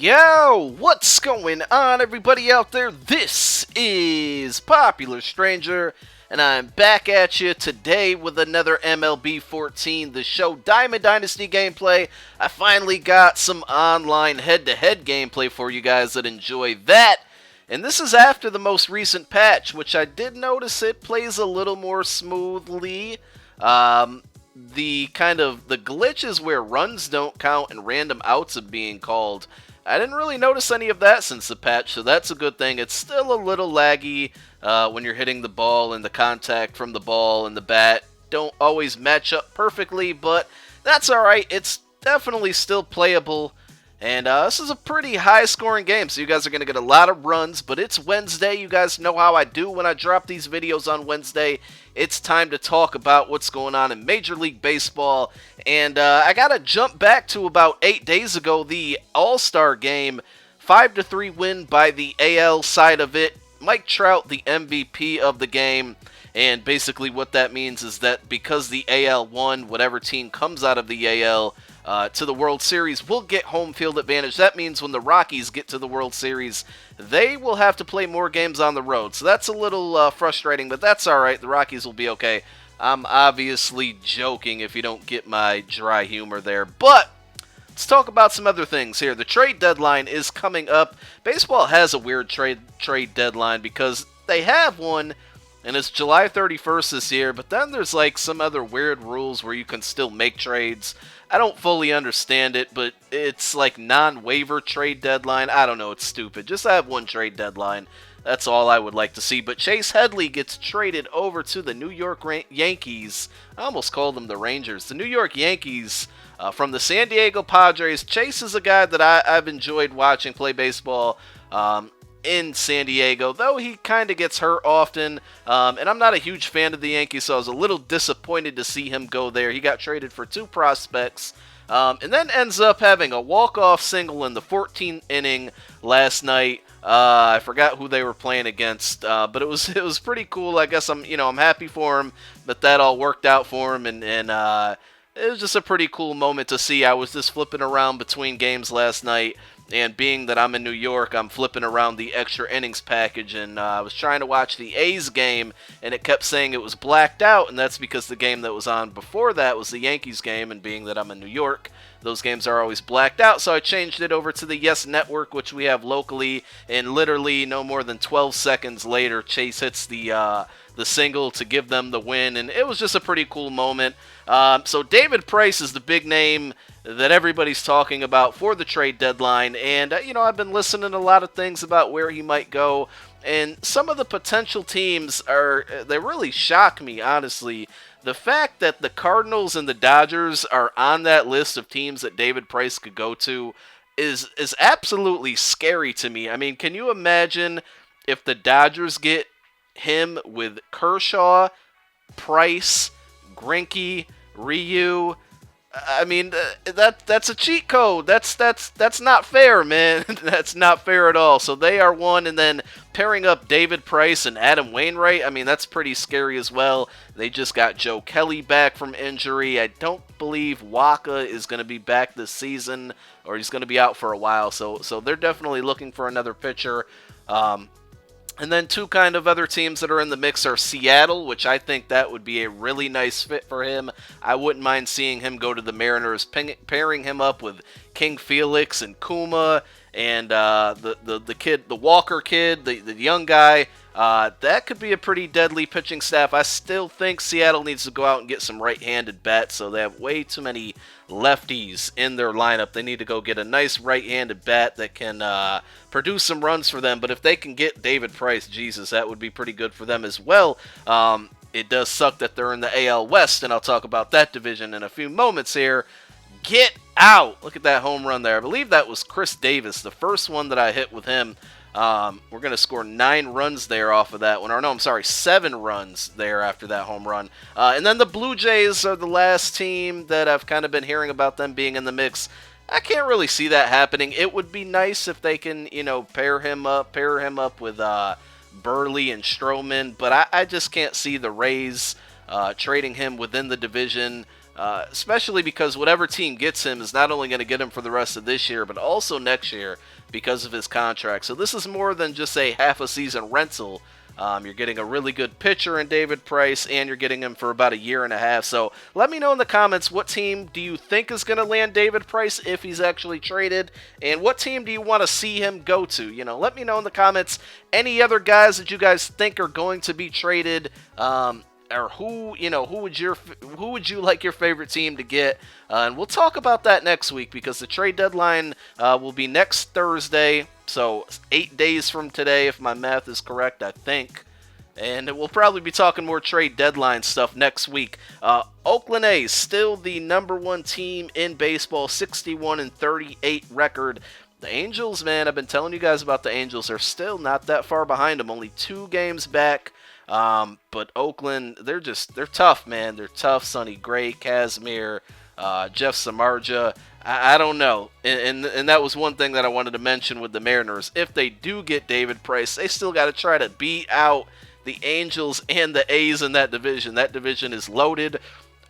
Yo, what's going on, everybody out there? This is Popular Stranger, and I'm back at you today with another MLB 14, the show Diamond Dynasty gameplay. I finally got some online head-to-head gameplay for you guys that enjoy that. And this is after the most recent patch, which I did notice it plays a little more smoothly. The glitches where runs don't count and random outs are being called, I didn't really notice any of that since the patch, so that's a good thing. It's still a little laggy when you're hitting the ball, and the contact from the ball and the bat don't always match up perfectly, but that's alright. It's definitely still playable. And this is a pretty high-scoring game, so you guys are going to get a lot of runs, but it's Wednesday. You guys know how I do when I drop these videos on Wednesday. It's time to talk about what's going on in Major League Baseball. And I got to jump back to about 8 days ago, the All-Star game. 5-3 win by the AL side of it. Mike Trout, the MVP of the game. And basically what that means is that because the AL won, whatever team comes out of the AL to the World Series will get home field advantage. That means when the Rockies get to the World Series, they will have to play more games on the road. So that's a little frustrating, but that's alright. The Rockies will be okay. I'm obviously joking if you don't get my dry humor there. But let's talk about some other things here. The trade deadline is coming up. Baseball has a weird trade deadline because they have one, and it's July 31st this year, but then there's like some other weird rules where you can still make trades. I don't fully understand it, but it's like non-waiver trade deadline. I don't know, it's stupid. Just have one trade deadline. That's all I would like to see. But Chase Headley gets traded over to the New York Yankees. I almost called them the Rangers. The New York Yankees from the San Diego Padres. Chase is a guy that I've enjoyed watching play baseball in San Diego, though he kind of gets hurt often, and I'm not a huge fan of the Yankees, so I was a little disappointed to see him go there. He got traded for 2 prospects, and then ends up having a walk-off single in the 14th inning last night. I forgot who they were playing against, but it was pretty cool. I guess I'm happy for him that all worked out for him, and it was just a pretty cool moment to see. I was just flipping around between games last night, and being that I'm in New York, I'm flipping around the extra innings package, and I was trying to watch the A's game, and it kept saying it was blacked out, and that's because the game that was on before that was the Yankees game, and being that I'm in New York, those games are always blacked out, so I changed it over to the Yes Network, which we have locally, and literally no more than 12 seconds later, Chase hits the single to give them the win, and it was just a pretty cool moment. So David Price is the big name that everybody's talking about for the trade deadline, and I've been listening to a lot of things about where he might go, and some of the potential teams they really shock me, honestly. The fact that the Cardinals and the Dodgers are on that list of teams that David Price could go to is absolutely scary to me. I mean, can you imagine if the Dodgers get him with Kershaw, Price, Greinke, Ryu? I mean, that's a cheat code. That's not fair, man. That's not fair at all. So they are one, and then pairing up David Price and Adam Wainwright, I mean, that's pretty scary as well. They just got Joe Kelly back from injury. I don't believe Waka is going to be back this season, or he's going to be out for a while. So they're definitely looking for another pitcher. And then 2 kind of other teams that are in the mix are Seattle, which I think that would be a really nice fit for him. I wouldn't mind seeing him go to the Mariners, pairing him up with King Felix and Kuma and the kid, the Walker kid, the young guy. That could be a pretty deadly pitching staff. I still think Seattle needs to go out and get some right-handed bats, so they have way too many lefties in their lineup. They need to go get a nice right-handed bat that can produce some runs for them. But if they can get David Price, Jesus, that would be pretty good for them as well. It does suck that they're in the AL West, and I'll talk about that division in a few moments here. Get out! Look at that home run there. I believe that was Chris Davis, the first one that I hit with him. We're going to score 9 runs there off of that one. Or no, I'm sorry, 7 runs there after that home run. And then the Blue Jays are the last team that I've kind of been hearing about them being in the mix. I can't really see that happening. It would be nice if they can, pair him up with Burley and Stroman, but I just can't see the Rays trading him within the division. especially because whatever team gets him is not only going to get him for the rest of this year, but also next year because of his contract. So this is more than just a half a season rental. You're getting a really good pitcher in David Price, and you're getting him for about a year and a half. So let me know in the comments, what team do you think is going to land David Price if he's actually traded, and what team do you want to see him go to? Let me know in the comments any other guys that you guys think are going to be traded. Or who would you like your favorite team to get? And we'll talk about that next week, because the trade deadline will be next Thursday, so 8 days from today, if my math is correct, I think. And we'll probably be talking more trade deadline stuff next week. Oakland A's still the #1 team in baseball, 61-38 record. The Angels, man, I've been telling you guys about the Angels. They're still not that far behind them, only 2 games back. But Oakland, they're tough, man. They're tough. Sonny Gray, Kazmir, Jeff Samardzija. I don't know. And that was one thing that I wanted to mention with the Mariners. If they do get David Price, they still got to try to beat out the Angels and the A's in that division. That division is loaded.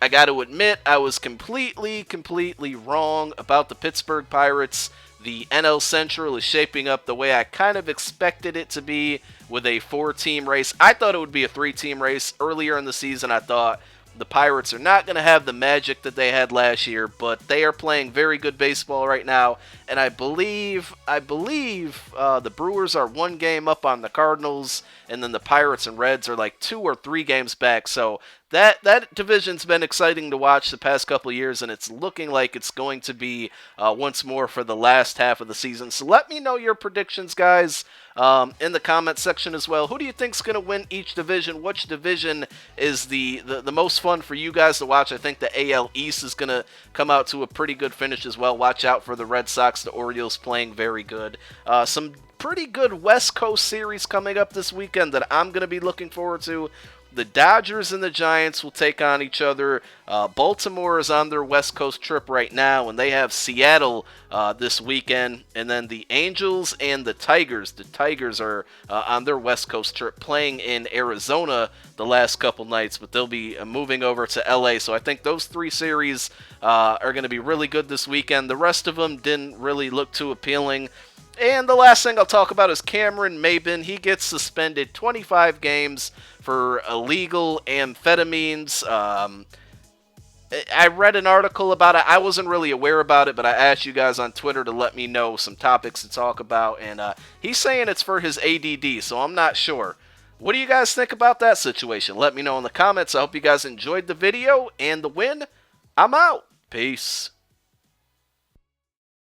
I got to admit, I was completely wrong about the Pittsburgh Pirates. The NL Central is shaping up the way I kind of expected it to be, with a 4-team race. I thought it would be a 3-team race. Earlier in the season, I thought the Pirates are not going to have the magic that they had last year, but they are playing very good baseball right now, and I believe the Brewers are 1 game up on the Cardinals, and then the Pirates and Reds are like 2 or 3 games back. So that division's been exciting to watch the past couple of years, and it's looking like it's going to be once more for the last half of the season. So let me know your predictions, guys, in the comment section as well. Who do you think's going to win each division? Which division is the most fun for you guys to watch? I think the AL East is going to come out to a pretty good finish as well. Watch out for the Red Sox. The Orioles playing very good. Some pretty good West Coast series coming up this weekend that I'm going to be looking forward to. The Dodgers and the Giants will take on each other. Baltimore is on their West Coast trip right now, and they have Seattle this weekend. And then the Angels and the Tigers. The Tigers are on their West Coast trip, playing in Arizona the last couple nights, but they'll be moving over to LA. So I think those 3 series are going to be really good this weekend. The rest of them didn't really look too appealing. And the last thing I'll talk about is Cameron Maybin. He gets suspended 25 games for illegal amphetamines. I read an article about it. I wasn't really aware about it, but I asked you guys on Twitter to let me know some topics to talk about. And he's saying it's for his ADD, so I'm not sure. What do you guys think about that situation? Let me know in the comments. I hope you guys enjoyed the video and the win. I'm out. Peace.